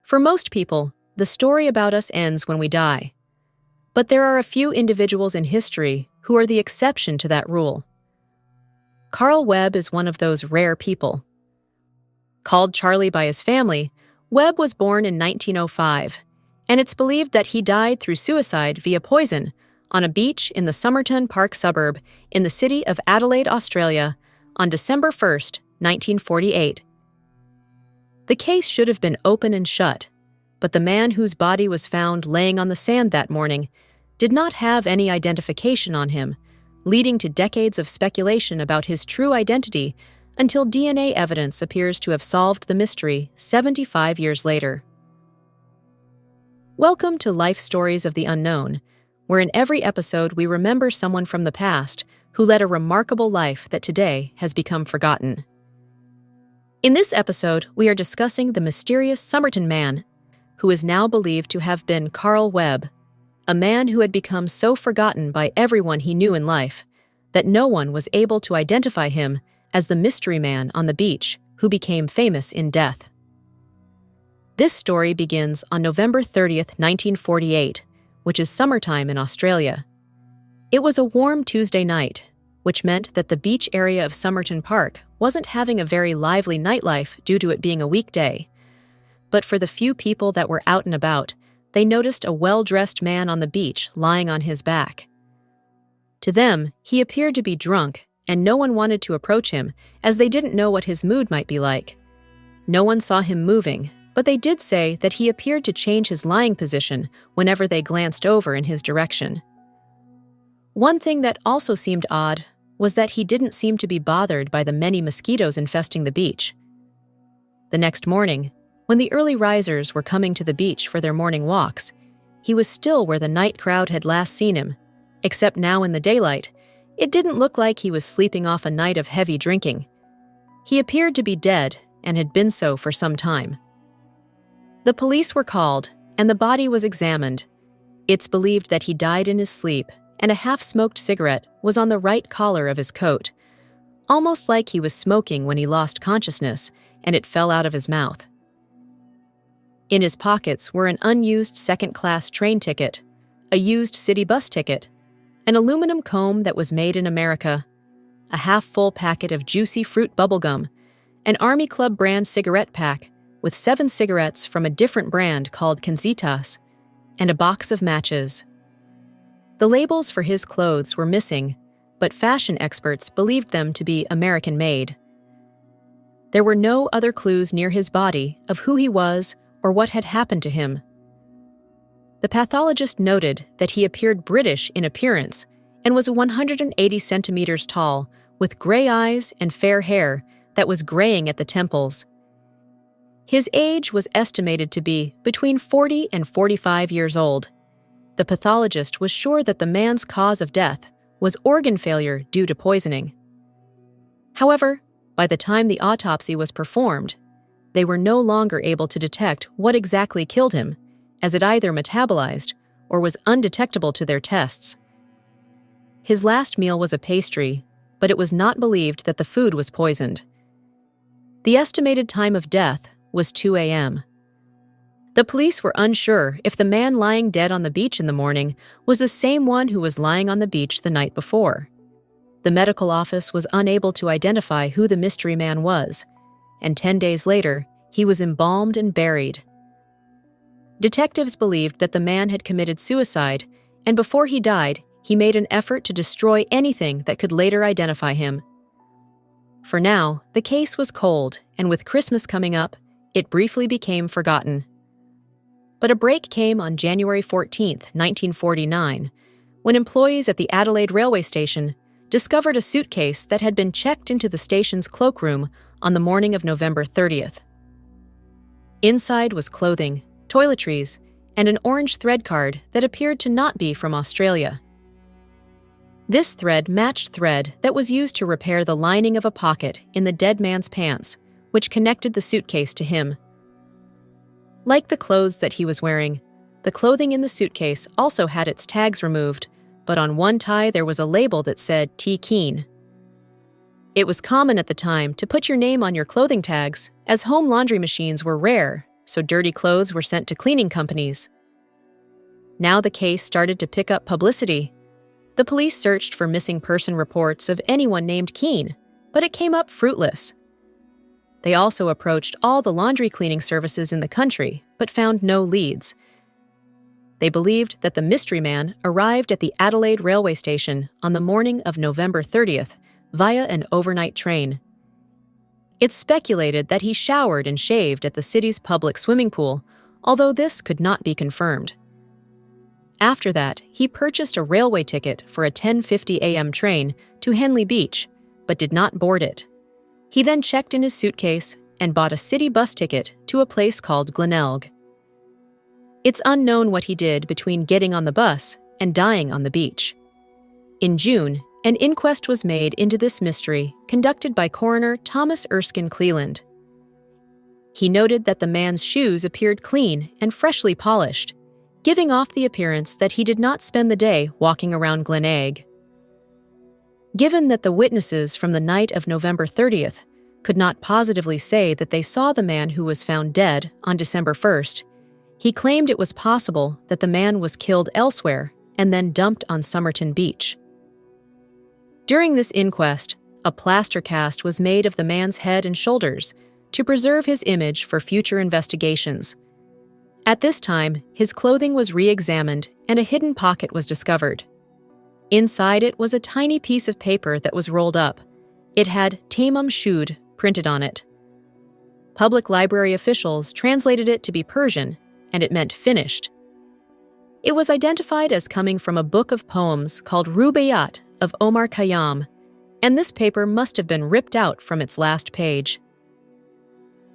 For most people, the story about us ends when we die. But there are a few individuals in history who are the exception to that rule. Carl Webb is one of those rare people. Called Charlie by his family, Webb was born in 1905, and it's believed that he died through suicide via poison on a beach in the Somerton Park suburb in the city of Adelaide, Australia, on December 1, 1948. The case should have been open and shut, but the man whose body was found laying on the sand that morning did not have any identification on him, leading to decades of speculation about his true identity until DNA evidence appears to have solved the mystery 75 years later. Welcome to Life Stories of the Unknown, where in every episode we remember someone from the past who led a remarkable life that today has become forgotten. In this episode, we are discussing the mysterious Somerton Man, who is now believed to have been Carl Webb, a man who had become so forgotten by everyone he knew in life that no one was able to identify him as the mystery man on the beach who became famous in death. This story begins on November 30th, 1948, which is summertime in Australia. It was a warm Tuesday night, which meant that the beach area of Somerton Park wasn't having a very lively nightlife due to it being a weekday. But for the few people that were out and about, they noticed a well-dressed man on the beach lying on his back. To them, he appeared to be drunk, and no one wanted to approach him as they didn't know what his mood might be like. No one saw him moving, but they did say that he appeared to change his lying position whenever they glanced over in his direction. One thing that also seemed odd was that he didn't seem to be bothered by the many mosquitoes infesting the beach. The next morning, when the early risers were coming to the beach for their morning walks, he was still where the night crowd had last seen him, except now in the daylight, it didn't look like he was sleeping off a night of heavy drinking. He appeared to be dead and had been so for some time. The police were called, and the body was examined. It's believed that he died in his sleep, and a half-smoked cigarette was on the right collar of his coat, almost like he was smoking when he lost consciousness and it fell out of his mouth. In his pockets were an unused second-class train ticket, a used city bus ticket, an aluminum comb that was made in America, a half-full packet of juicy fruit bubblegum, an Army Club brand cigarette pack with 7 cigarettes from a different brand called Canzitas, and a box of matches. The labels for his clothes were missing, but fashion experts believed them to be American-made. There were no other clues near his body of who he was or what had happened to him. The pathologist noted that he appeared British in appearance and was 180 centimeters tall, with gray eyes and fair hair that was graying at the temples. His age was estimated to be between 40 and 45 years old. The pathologist was sure that the man's cause of death was organ failure due to poisoning. However, by the time the autopsy was performed, they were no longer able to detect what exactly killed him, as it either metabolized or was undetectable to their tests. His last meal was a pastry, but it was not believed that the food was poisoned. The estimated time of death was 2 a.m. The police were unsure if the man lying dead on the beach in the morning was the same one who was lying on the beach the night before. The medical office was unable to identify who the mystery man was, and 10 days later, he was embalmed and buried. Detectives believed that the man had committed suicide, and before he died, he made an effort to destroy anything that could later identify him. For now, the case was cold, and with Christmas coming up, it briefly became forgotten. But a break came on January 14, 1949, when employees at the Adelaide railway station discovered a suitcase that had been checked into the station's cloakroom on the morning of November 30th. Inside was clothing, toiletries, and an orange thread card that appeared to not be from Australia. This thread matched thread that was used to repair the lining of a pocket in the dead man's pants, which connected the suitcase to him. Like the clothes that he was wearing, the clothing in the suitcase also had its tags removed, but on one tie there was a label that said T. Keen. It was common at the time to put your name on your clothing tags, as home laundry machines were rare, so dirty clothes were sent to cleaning companies. Now the case started to pick up publicity. The police searched for missing person reports of anyone named Keene, but it came up fruitless. They also approached all the laundry cleaning services in the country, but found no leads. They believed that the mystery man arrived at the Adelaide railway station on the morning of November 30th via an overnight train. It's speculated that he showered and shaved at the city's public swimming pool, although this could not be confirmed. After that, he purchased a railway ticket for a 10:50 a.m. train to Henley Beach, but did not board it. He then checked in his suitcase and bought a city bus ticket to a place called Glenelg. It's unknown what he did between getting on the bus and dying on the beach. In June, an inquest was made into this mystery conducted by coroner Thomas Erskine Cleland. He noted that the man's shoes appeared clean and freshly polished, giving off the appearance that he did not spend the day walking around Glenelg. Given that the witnesses from the night of November 30th could not positively say that they saw the man who was found dead on December 1st, he claimed it was possible that the man was killed elsewhere and then dumped on Somerton Beach. During this inquest, a plaster cast was made of the man's head and shoulders to preserve his image for future investigations. At this time, his clothing was re-examined and a hidden pocket was discovered. Inside it was a tiny piece of paper that was rolled up. It had Tamám Shud printed on it. Public library officials translated it to be Persian, and it meant finished. It was identified as coming from a book of poems called Rubaiyat of Omar Khayyam, and this paper must have been ripped out from its last page.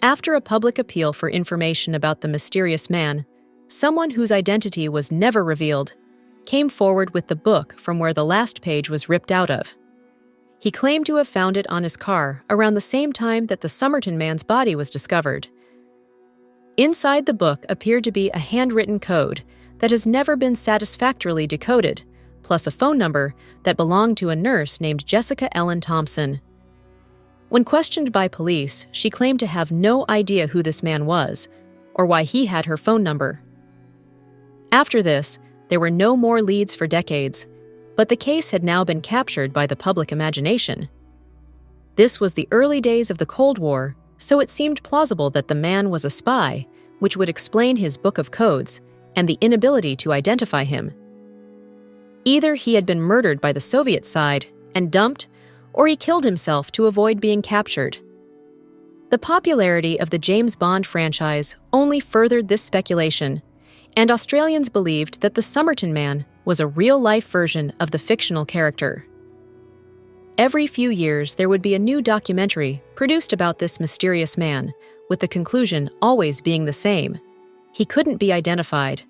After a public appeal for information about the mysterious man, someone whose identity was never revealed came forward with the book from where the last page was ripped out of. He claimed to have found it on his car around the same time that the Somerton man's body was discovered. Inside the book appeared to be a handwritten code that has never been satisfactorily decoded, plus a phone number that belonged to a nurse named Jessica Ellen Thompson. When questioned by police, she claimed to have no idea who this man was, or why he had her phone number. After this, there were no more leads for decades, but the case had now been captured by the public imagination. This was the early days of the Cold War, so it seemed plausible that the man was a spy, which would explain his book of codes and the inability to identify him. Either he had been murdered by the Soviet side and dumped, or he killed himself to avoid being captured. The popularity of the James Bond franchise only furthered this speculation, and Australians believed that the Somerton Man was a real-life version of the fictional character. Every few years, there would be a new documentary produced about this mysterious man, with the conclusion always being the same: he couldn't be identified.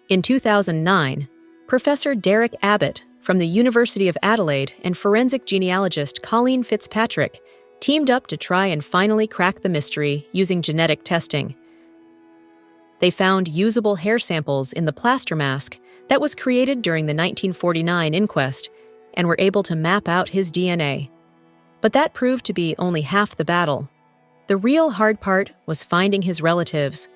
In 2009, Professor Derek Abbott from the University of Adelaide and forensic genealogist Colleen Fitzpatrick teamed up to try and finally crack the mystery using genetic testing. They found usable hair samples in the plaster mask that was created during the 1949 inquest and were able to map out his DNA. But that proved to be only half the battle. The real hard part was finding his relatives.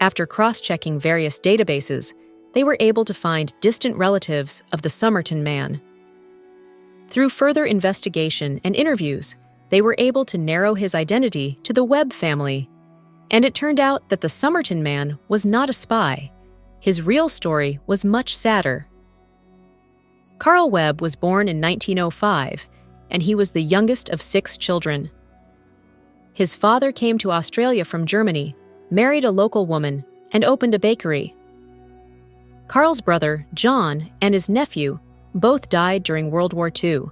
After cross-checking various databases, they were able to find distant relatives of the Somerton Man. Through further investigation and interviews, they were able to narrow his identity to the Webb family. And it turned out that the Somerton Man was not a spy. His real story was much sadder. Carl Webb was born in 1905, and he was the youngest of 6 children. His father came to Australia from Germany, married a local woman, and opened a bakery. Carl's brother, John, and his nephew both died during World War II.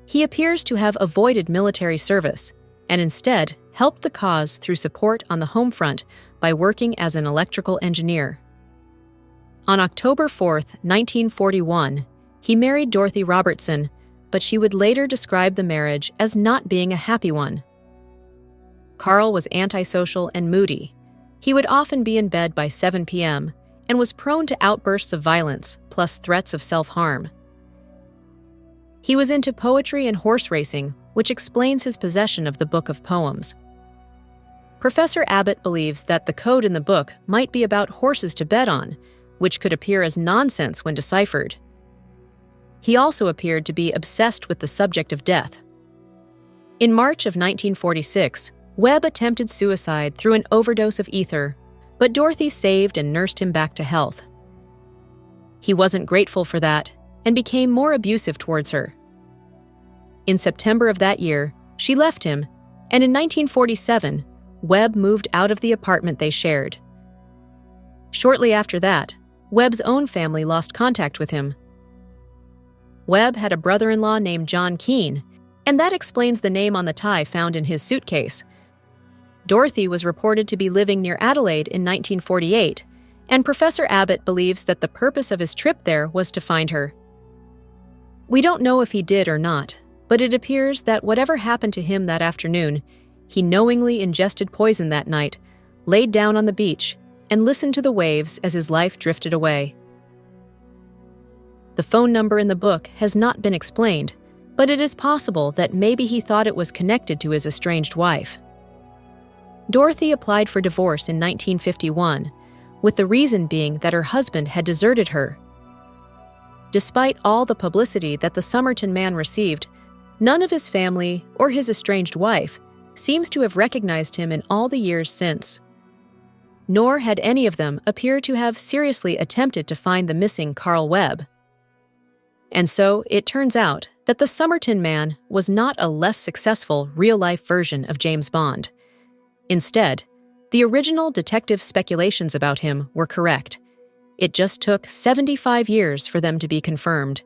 He appears to have avoided military service and instead helped the cause through support on the home front by working as an electrical engineer. On October 4, 1941, he married Dorothy Robertson, but she would later describe the marriage as not being a happy one. Carl was antisocial and moody. He would often be in bed by 7 p.m. and was prone to outbursts of violence, plus threats of self-harm. He was into poetry and horse racing, which explains his possession of the book of poems. Professor Abbott believes that the code in the book might be about horses to bet on, which could appear as nonsense when deciphered. He also appeared to be obsessed with the subject of death. In March of 1946, Webb attempted suicide through an overdose of ether, but Dorothy saved and nursed him back to health. He wasn't grateful for that and became more abusive towards her. In September of that year, she left him, and in 1947, Webb moved out of the apartment they shared. Shortly after that, Webb's own family lost contact with him. Webb had a brother-in-law named John Keene, and that explains the name on the tie found in his suitcase. Dorothy was reported to be living near Adelaide in 1948, and Professor Abbott believes that the purpose of his trip there was to find her. We don't know if he did or not, but it appears that whatever happened to him that afternoon, he knowingly ingested poison that night, laid down on the beach, and listened to the waves as his life drifted away. The phone number in the book has not been explained, but it is possible that maybe he thought it was connected to his estranged wife. Dorothy applied for divorce in 1951, with the reason being that her husband had deserted her. Despite all the publicity that the Somerton Man received, none of his family or his estranged wife seems to have recognized him in all the years since. Nor had any of them appeared to have seriously attempted to find the missing Carl Webb. And so it turns out that the Somerton Man was not a less successful real-life version of James Bond. Instead, the original detective speculations about him were correct. It just took 75 years for them to be confirmed.